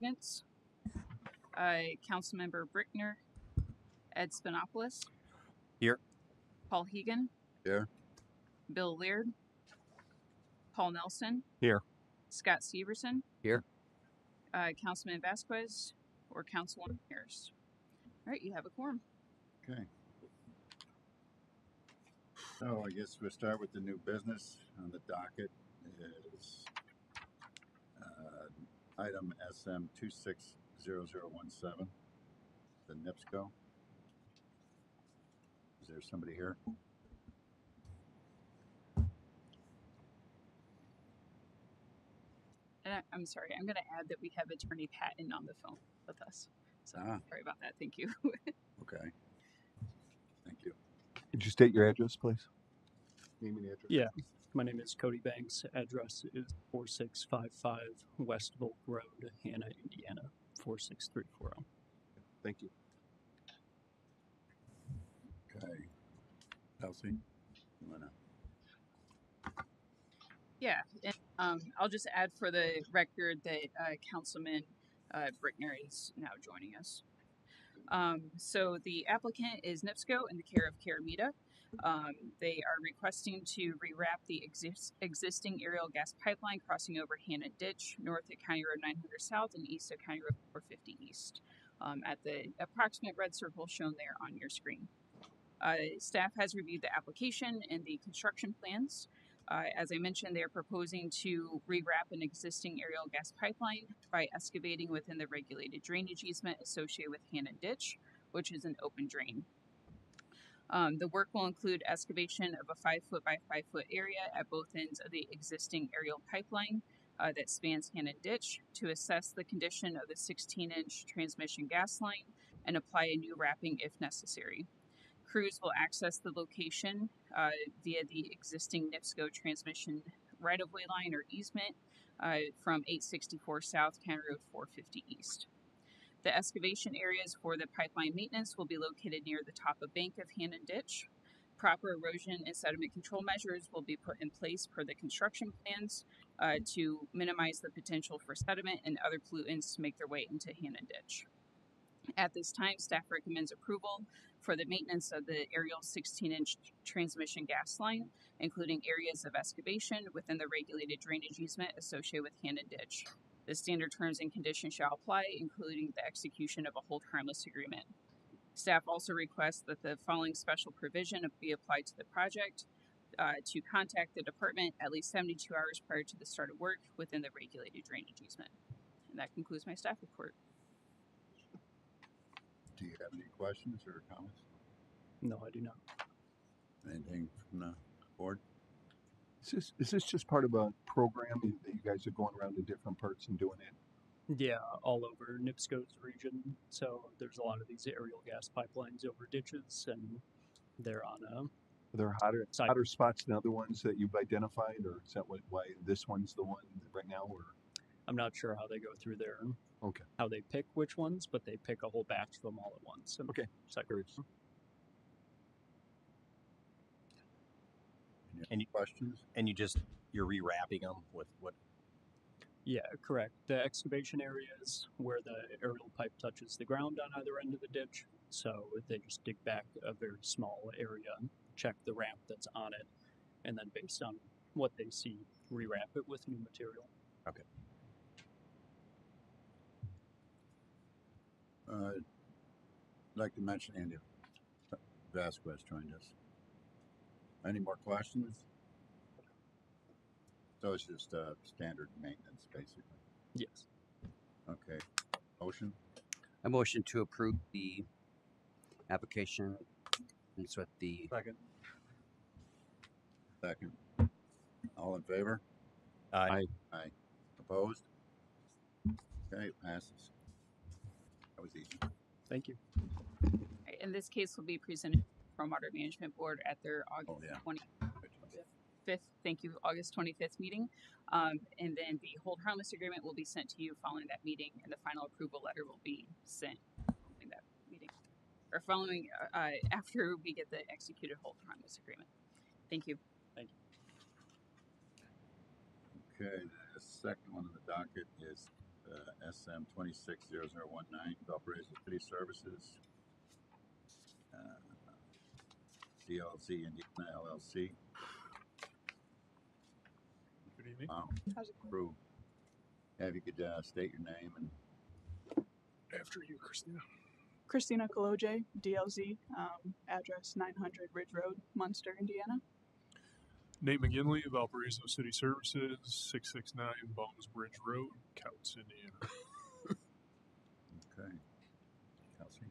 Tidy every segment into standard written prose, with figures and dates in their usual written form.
applicants. Councilmember Brickner, Ed Spinopoulos. Here. Paul Hegan. Here. Bill Laird. Paul Nelson. Here. Scott Severson. Here. Councilman Vasquez or Councilwoman Harris. All right, you have a quorum. Okay. So I guess we'll start with the new business on the docket is item SM 260017, the NIPSCO. Is there somebody here? And I'm sorry, I'm going to add that we have Attorney Patton on the phone with us. So sorry about that. Thank you. Okay. Thank you. Could you state your address, please? Name and address. Yeah, my name is Cody Banks. Address is 4655 West Volk Road, Hannah, Indiana, 46340. Thank you. Okay. Elsie, you wanna? Yeah, and I'll just add for the record that Councilman Brickner is now joining us. So the applicant is NIPSCO in the care of Caramita. They are requesting to rewrap the existing aerial gas pipeline crossing over Hannah Ditch, north at County Road 900 South and east of County Road 450 East, at the approximate red circle shown there on your screen. Staff has reviewed the application and the construction plans. As I mentioned, they're proposing to rewrap an existing aerial gas pipeline by excavating within the regulated drainage easement associated with Hannah Ditch, which is an open drain. The work will include excavation of a 5 foot by 5 foot area at both ends of the existing aerial pipeline that spans Hannah Ditch to assess the condition of the 16-inch transmission gas line and apply a new wrapping if necessary. Crews will access the location via the existing NIPSCO transmission right-of-way line or easement from 864 South, County Road 450 East. The excavation areas for the pipeline maintenance will be located near the top of bank of Hannah Ditch. Proper erosion and sediment control measures will be put in place per the construction plans to minimize the potential for sediment and other pollutants to make their way into Hannah Ditch. At this time, staff recommends approval for the maintenance of the aerial 16-inch transmission gas line, including areas of excavation within the regulated drainage easement associated with Hannah Ditch. The standard terms and conditions shall apply, including the execution of a hold harmless agreement. Staff also requests that the following special provision be applied to the project to contact the department at least 72 hours prior to the start of work within the regulated drainage easement. And that concludes my staff report. Do you have any questions or comments? No, I do not. Anything from the board? Is this just part of a program that you guys are going around to different parts and doing it? Yeah, all over NIPSCO's region. So there's a lot of these aerial gas pipelines over ditches, and they're on a. Are there hotter spots than other ones that you've identified, or is that why this one's the one right now? Or I'm not sure how they go through there. Okay. How they pick which ones, but they pick a whole batch of them all at once. Okay. Any questions? And you're rewrapping them with what? Yeah, correct. The excavation areas where the aerial pipe touches the ground on either end of the ditch. So they just dig back a very small area, check the ramp that's on it, and then based on what they see, rewrap it with new material. Okay. I'd like to mention Andy Vasquez joined us. Any more questions? So it's just standard maintenance, basically. Yes. Okay. Motion? I motion to approve the application. It's with the Second. All in favor? Aye. Aye. Opposed? Okay, it passes. That was easy. Thank you. Right, and this case will be presented from Water Management Board at their August 25th. Thank you, August 25th meeting. And then the hold harmless agreement will be sent to you following that meeting, and the final approval letter will be sent following that meeting, or following after we get the executed hold harmless agreement. Thank you. Thank you. Okay, the second one on the docket is SM 260019, Valparaiso City Services, DLZ Indiana LLC. Good evening. How's it going? Approve. Yeah, if you could state your name and After you, Christina. Christina Kaloje, DLZ, address 900 Ridge Road, Munster, Indiana. Nate McGinley, Valparaiso City Services, 669 Bones Bridge Road, Couts, Indiana. okay. Kelsey.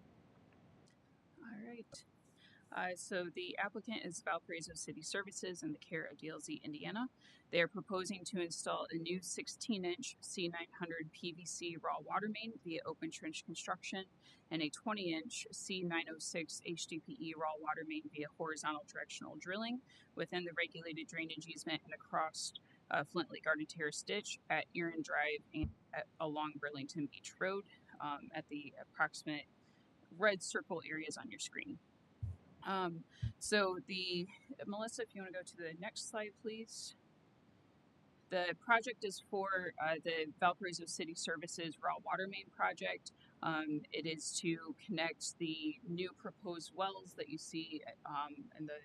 All right. So the applicant is Valparaiso City Services in the care of DLZ Indiana. They are proposing to install a new 16-inch C900 PVC raw water main via open trench construction and a 20-inch C906 HDPE raw water main via horizontal directional drilling within the regulated drainage easement and across Flint Lake Garden Terrace ditch at Erin Drive and along Burlington Beach Road at the approximate red circle areas on your screen. So Melissa, if you want to go to the next slide, please. The project is for the Valparaiso City Services raw water main project. It is to connect the new proposed wells that you see in the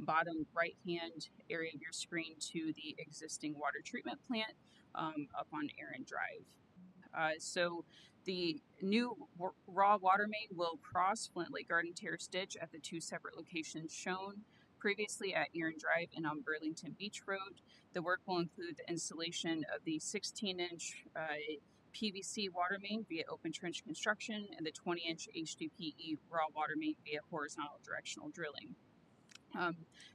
bottom right-hand area of your screen to the existing water treatment plant up on Erin Drive. So the new raw water main will cross Flint Lake Garden Terrace ditch at the two separate locations shown previously at Erin Drive and on Burlington Beach Road. The work will include the installation of the 16-inch PVC water main via open trench construction and the 20-inch HDPE raw water main via horizontal directional drilling.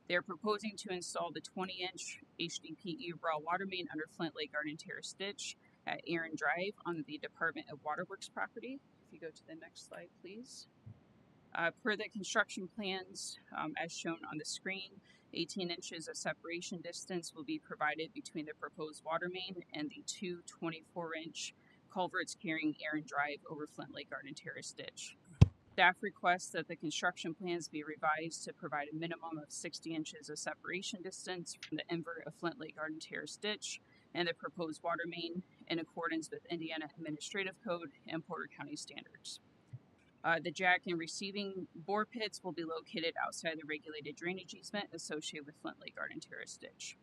They're proposing to install the 20-inch HDPE raw water main under Flint Lake Garden Terrace ditch at Erin Drive on the Department of Waterworks property. If you go to the next slide, please. Per the construction plans, as shown on the screen, 18 inches of separation distance will be provided between the proposed water main and the two 24-inch culverts carrying Erin Drive over Flint Lake Garden Terrace ditch. Staff requests that the construction plans be revised to provide a minimum of 60 inches of separation distance from the invert of Flint Lake Garden Terrace ditch and the proposed water main in accordance with Indiana Administrative Code and Porter County standards. The jack and receiving bore pits will be located outside the regulated drainage easement associated with Flint Lake Garden Terrace ditch.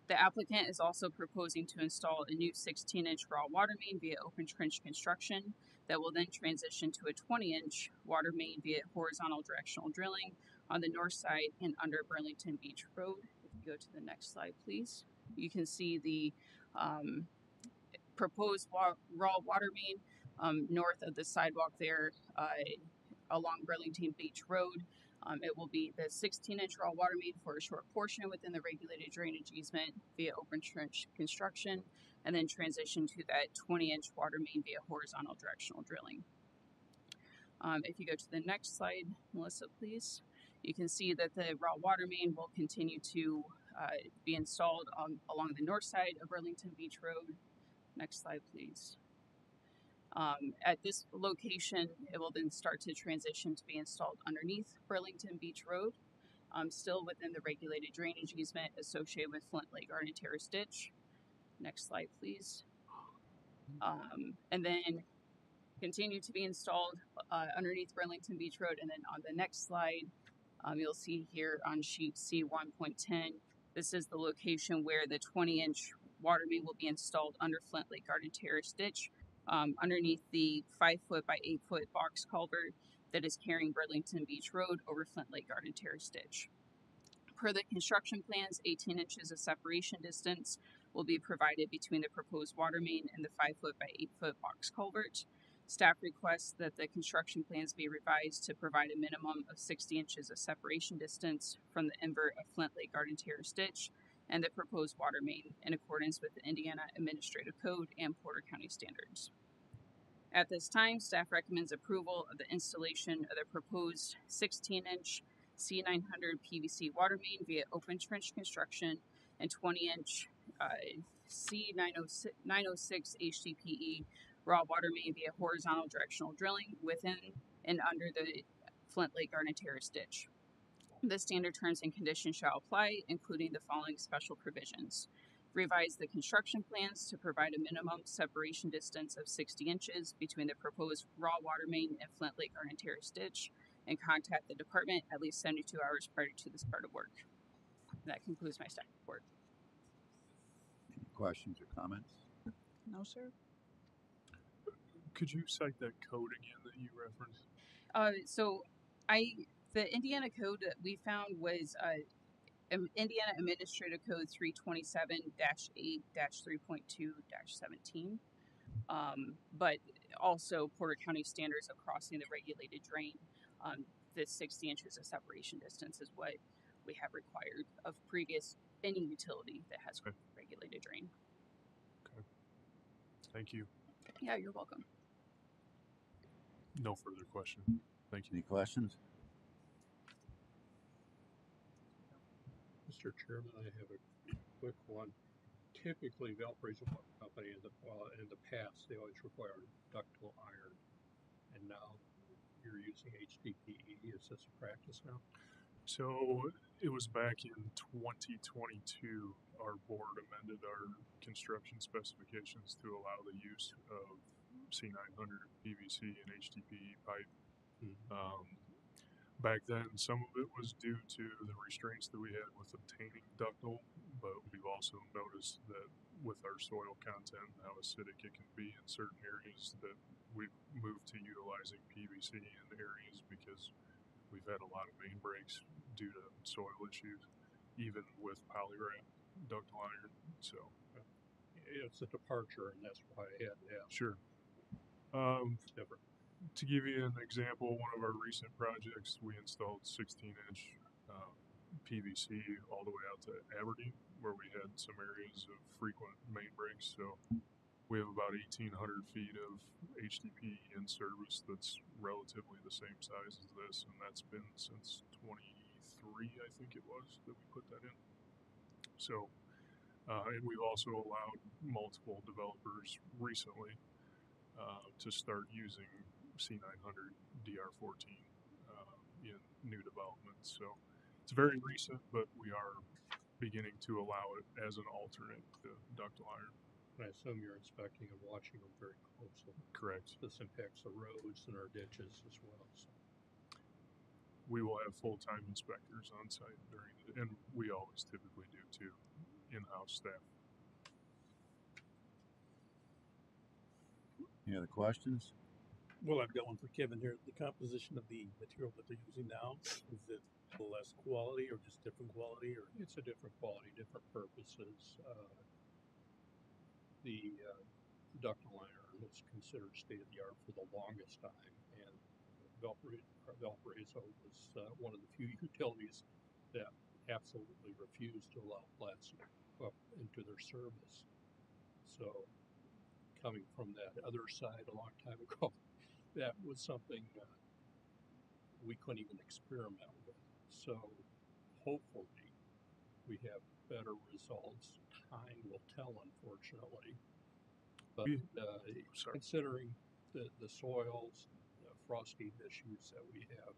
The applicant is also proposing to install a new 16-inch raw water main via open trench construction that will then transition to a 20-inch water main via horizontal directional drilling on the north side and under Burlington Beach Road. If you go to the next slide, please. You can see the proposed raw water main north of the sidewalk there along Burlington Beach Road. It will be the 16-inch raw water main for a short portion within the regulated drainage easement via open trench construction, and then transition to that 20-inch water main via horizontal directional drilling. If you go to the next slide, Melissa, please. You can see that the raw water main will continue to be installed along the north side of Burlington Beach Road. Next slide, please. At this location, it will then start to transition to be installed underneath Burlington Beach Road, still within the regulated drainage easement associated with Flint Lake Garden Terrace ditch. Next slide, please. And then continue to be installed underneath Burlington Beach Road. And then on the next slide, you'll see here on sheet C 1.10, this is the location where the 20-inch water main will be installed under Flint Lake Garden Terrace ditch, underneath the 5-foot by 8-foot box culvert that is carrying Burlington Beach Road over Flint Lake Garden Terrace ditch. Per the construction plans, 18 inches of separation distance will be provided between the proposed water main and the 5-foot by 8-foot box culvert. Staff requests that the construction plans be revised to provide a minimum of 60 inches of separation distance from the invert of Flint Lake Garden Terrace ditch and the proposed water main in accordance with the Indiana Administrative Code and Porter County standards. At this time, staff recommends approval of the installation of the proposed 16-inch C900 PVC water main via open trench construction and 20-inch C906 HDPE raw water main via horizontal directional drilling within and under the Flint Lake Garden Terrace ditch. The standard terms and conditions shall apply, including the following special provisions. Revise the construction plans to provide a minimum separation distance of 60 inches between the proposed raw water main and Flint Lake Garden Terrace ditch, and contact the department at least 72 hours prior to the start of work. That concludes my staff report. Any questions or comments? No, sir. Could you cite that code again that you referenced? The Indiana code that we found was Indiana Administrative Code 327-8-3.2-17, but also Porter County Standards of Crossing the Regulated Drain. The 60 inches of separation distance is what we have required of any utility that has Okay. regulated drain. Thank you. Yeah, you're welcome. No further question. Thank you. Any questions? Mr. Chairman, I have a quick one. Typically, Valparaiso Water Company in the past, they always required ductile iron, and now you're using HDPE. Is this a practice now? So it was back in 2022, our board amended our construction specifications to allow the use of C900 PVC and HDPE pipe. Back then, some of it was due to the restraints that we had with obtaining ductile, but we've also noticed that with our soil content and how acidic it can be in certain areas, that we've moved to utilizing PVC in areas because we've had a lot of main breaks due to soil issues, even with polywrap ductile iron. So it's a departure, and that's why I had to ask. Sure. It's different. To give you an example, one of our recent projects, we installed 16-inch PVC all the way out to Aberdeen, where we had some areas of frequent main breaks. So we have about 1,800 feet of HDPE in service that's relatively the same size as this, and that's been since 23, I think it was, that we put that in. So, and we've also allowed multiple developers recently to start using C900 DR14 in new developments. So it's very recent, but we are beginning to allow it as an alternate to ductile iron. And I assume you're inspecting and watching them very closely. Correct. This impacts the roads and our ditches as well. So. We will have full-time inspectors on site and we always typically do too, in-house staff. Any other questions? Well, I've got one for Kevin here. The composition of the material that they're using now, is it less quality or just different quality? Or it's a different quality, different purposes. The ductile iron was considered state-of-the-art for the longest time, and Valparaiso was one of the few utilities that absolutely refused to allow plastic up into their service. So, coming from that other side a long time ago, that was something we couldn't even experiment with. So, hopefully, we have better results. Time will tell, unfortunately. But considering the soils, the frosty issues that we have,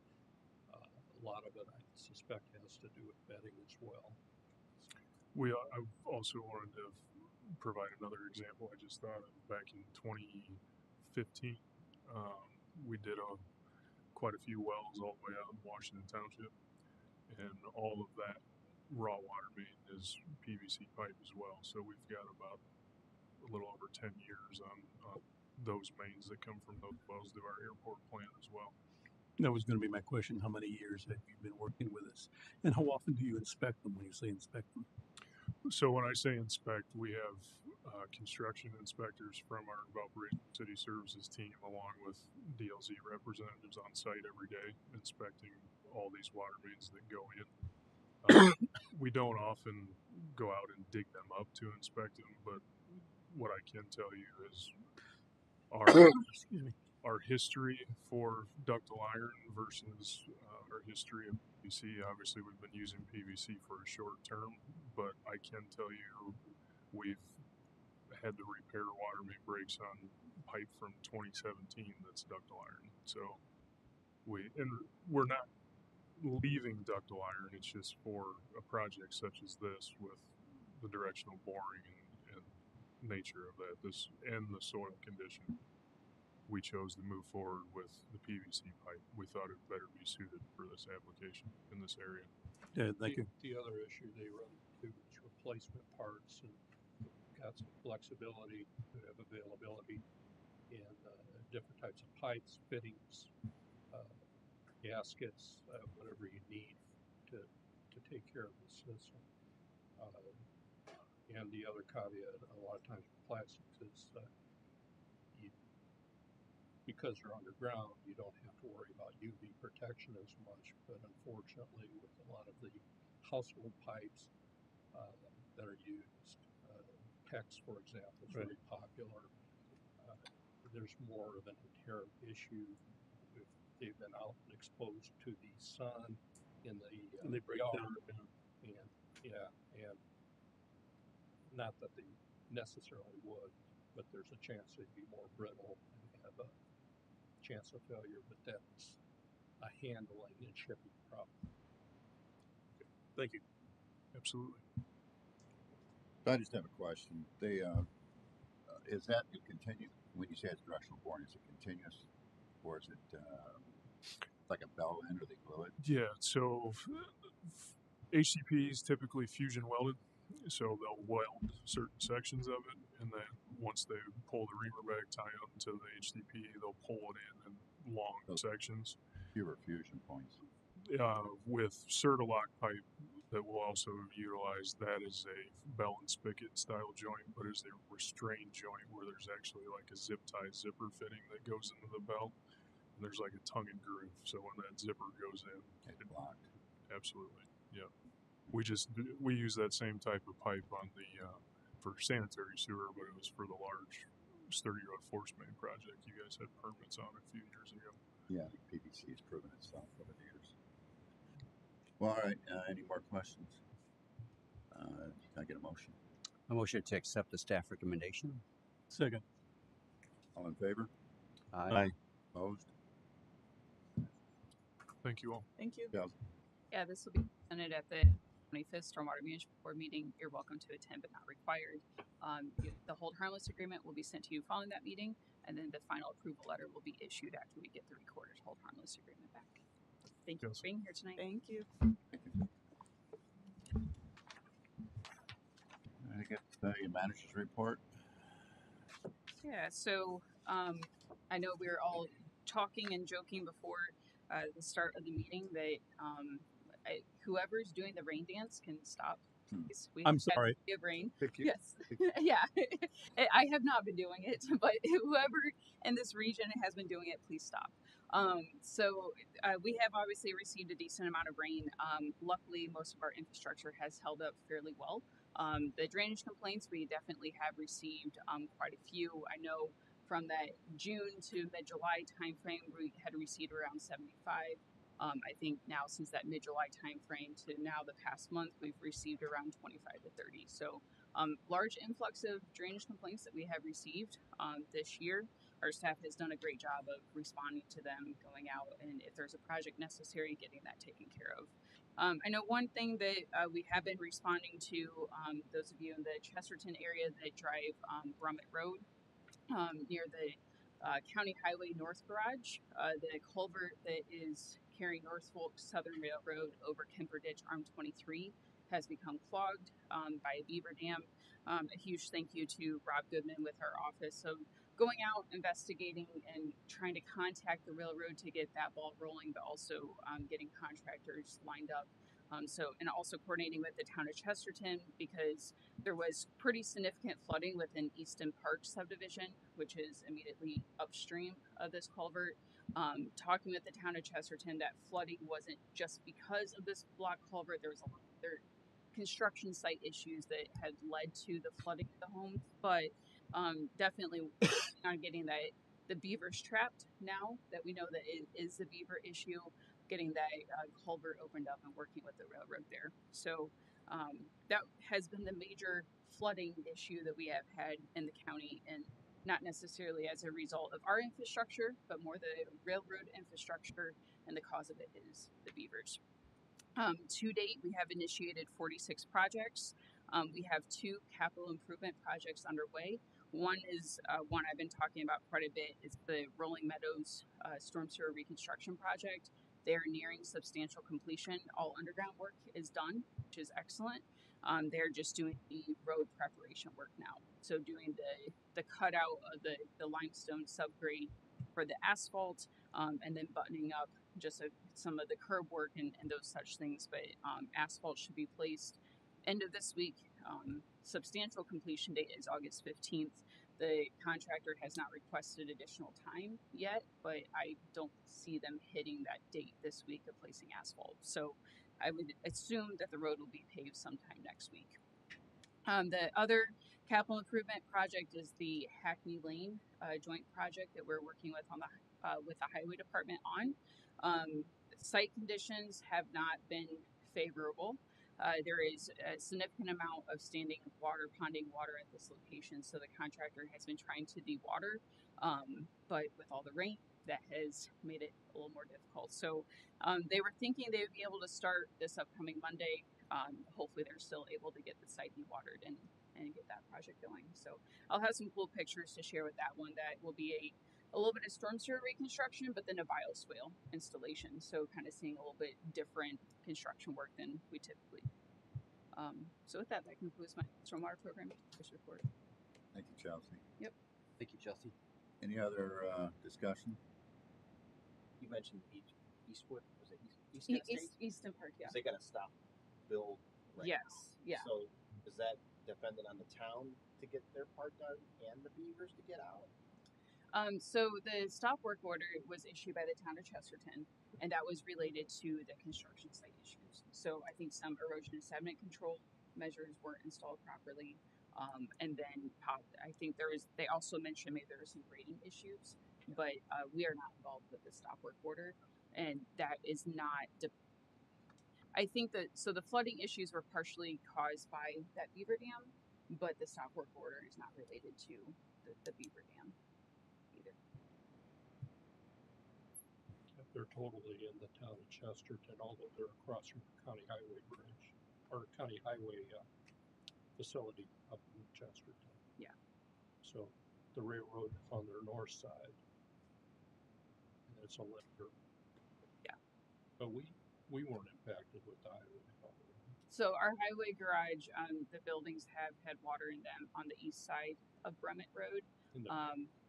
a lot of it, I suspect, has to do with bedding as well. I also wanted to provide another example I just thought of. Back in 2015, we did quite a few wells all the way out in Washington Township, and all of that raw water main is PVC pipe as well. So we've got about a little over 10 years on those mains that come from those wells to our airport plant as well. That was going to be my question. How many years have you been working with us? And how often do you inspect them when you say inspect them? So when I say inspect, we have construction inspectors from our Valparaiso City Services team, along with DLZ representatives on site every day, inspecting all these water mains that go in. We don't often go out and dig them up to inspect them, but what I can tell you is our history for ductile iron versus our history of PVC. Obviously, we've been using PVC for a short term, but I can tell you we've had to repair water main breaks on pipe from 2017 that's ductile iron. So we're not leaving ductile iron. It's just for a project such as this with the directional boring and nature of that, this and the soil condition, we chose to move forward with the PVC pipe. We thought it better be suited for this application in this area. Yeah, thank you. The other issue they run into is replacement parts, and got some flexibility to have availability in different types of pipes, fittings, gaskets, whatever you need to take care of the system. And the other caveat, a lot of times with plastics is you, because they're underground, you don't have to worry about UV protection as much. But unfortunately, with a lot of the household pipes that are used, PEX, for example, is very popular. There's more of an inherent issue if they've been out and exposed to the sun in the And they break yard, down. and not that they necessarily would, but there's a chance they'd be more brittle and have a chance of failure. But that's a handling and shipping problem. Thank you. Absolutely. So I just have a question. They, is that a continue? When you say it's directional boring, is it continuous, or is it like a bell end, or they glue it? Yeah, so HCP is typically fusion welded, so they'll weld certain sections of it, and then once they pull the reamer back tie out into the HCP, they'll pull it in long sections. Fewer fusion points. With Certalock pipe that will also utilize that as a bell and spigot style joint, but as a restrained joint where there's actually like a zip tie zipper fitting that goes into the bell. And there's like a tongue and groove, so when that zipper goes in, It's blocked. absolutely, yeah. We use that same type of pipe on the for sanitary sewer, but it was for the large sturdy rod force main project you guys had permits on a few years ago. Yeah, I think PVC has proven itself over the years. Well, all right. Any more questions? Can I get a motion? A motion to accept the staff recommendation. Second. All in favor? Aye. Opposed? Thank you all. Thank you. Yeah. Yeah, this will be presented at the 25th Stormwater Management Board meeting. You're welcome to attend, but not required. The hold harmless agreement will be sent to you following that meeting, and then the final approval letter will be issued after we get the recorded hold harmless agreement back. Thank you Yes. for being here tonight. Thank you. I get your manager's report. Yeah, so I know we were all talking and joking before the start of the meeting that whoever's doing the rain dance can stop. Please. We I'm have sorry. plenty of rain. Thank you. Yes. Yeah. I have not been doing it, but whoever in this region has been doing it, please stop. So we have obviously received a decent amount of rain. Luckily, most of our infrastructure has held up fairly well. The drainage complaints, we definitely have received quite a few. I know from that June to mid-July timeframe, we had received around 75. I think now since that mid-July timeframe to now the past month, we've received around 25 to 30. So large influx of drainage complaints that we have received this year. Our staff has done a great job of responding to them, going out, and if there's a project necessary, getting that taken care of. I know one thing that we have been responding to, those of you in the Chesterton area that drive Brummett Road near the County Highway North Garage, the culvert that is carrying Norfolk Southern Railroad over Kemper Ditch Arm 23 has become clogged by a beaver dam. A huge thank you to Rob Goodman with our office of going out, investigating, and trying to contact the railroad to get that ball rolling, but also getting contractors lined up. And also coordinating with the town of Chesterton because there was pretty significant flooding within Easton Park subdivision, which is immediately upstream of this culvert. Talking with the town of Chesterton, that flooding wasn't just because of this block culvert. There was a lot of other construction site issues that had led to the flooding of the homes, but definitely on getting the beavers trapped now that we know that it is the beaver issue, getting that culvert opened up and working with the railroad there. So that has been the major flooding issue that we have had in the county, and not necessarily as a result of our infrastructure, but more the railroad infrastructure, and the cause of it is the beavers. To date, we have initiated 46 projects. We have two capital improvement projects underway. One is one I've been talking about quite a bit. It's the Rolling Meadows Storm Sewer Reconstruction Project. They are nearing substantial completion. All underground work is done, which is excellent. They're just doing the road preparation work now. So doing the cutout of the limestone subgrade for the asphalt, and then buttoning up just some of the curb work and those such things. But asphalt should be placed end of this week. Substantial completion date is August 15th. The contractor has not requested additional time yet, but I don't see them hitting that date this week of placing asphalt. So I would assume that the road will be paved sometime next week. The other capital improvement project is the Hackney Lane joint project that we're working with on with the highway department on. Site conditions have not been favorable. There is a significant amount of standing water, ponding water at this location, so the contractor has been trying to dewater, but with all the rain, that has made it a little more difficult. So they were thinking they would be able to start this upcoming Monday. Hopefully they're still able to get the site dewatered and get that project going. So I'll have some cool pictures to share with that one. That will be a little bit of storm sewer reconstruction, but then a bioswale installation. So kind of seeing a little bit different construction work than we typically. So with that concludes my stormwater program report. Thank you, Chelsea. Yep. Thank you, Chelsea. Any other discussion? You mentioned Eastwood, was it East Easton Park, yeah. Is they gotta stop build right Yes, now? yeah. So is that dependent on the town to get their part done and the beavers to get out? So the stop work order was issued by the town of Chesterton, and that was related to the construction site issues. So I think some erosion and sediment control measures weren't installed properly. And then I think they also mentioned maybe there were some grading issues, but we are not involved with the stop work order, and that is not. I think that so the flooding issues were partially caused by that beaver dam, but the stop work order is not related to the beaver dam either. They're totally in the town of Chesterton, although they're across from the county highway bridge or county highway facility up in Chesterton. Yeah. So the railroad is on their north side, and it's a lifter. Yeah. But we weren't impacted with the highway at all. So our highway garage, the buildings have had water in them on the east side of Bremet Road.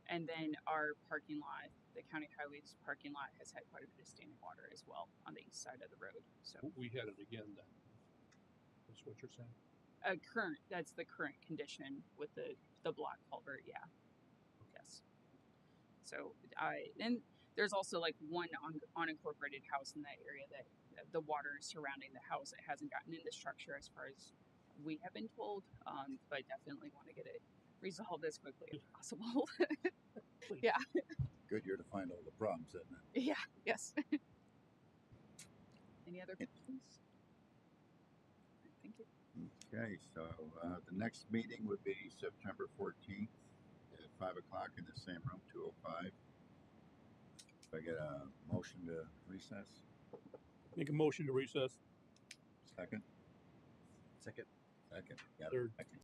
And then our parking lot, the county highways parking lot, has had quite a bit of standing water as well on the east side of the road. So we had it again then. That's what you're saying? That's the current condition with the block culvert, yeah. Yes. So and there's also like one unincorporated house in that area that the water is surrounding the house. It hasn't gotten in the structure as far as we have been told, but definitely want to get it resolved as quickly as possible. Yeah. Good year to find all the problems, isn't it? Yeah. Yes. Any other questions? Thank you. Okay, so the next meeting would be September 14th at 5 o'clock in the same room, 205. If I get a motion to recess? Make a motion to recess. Second? Second. Second. Yeah. Third. Second.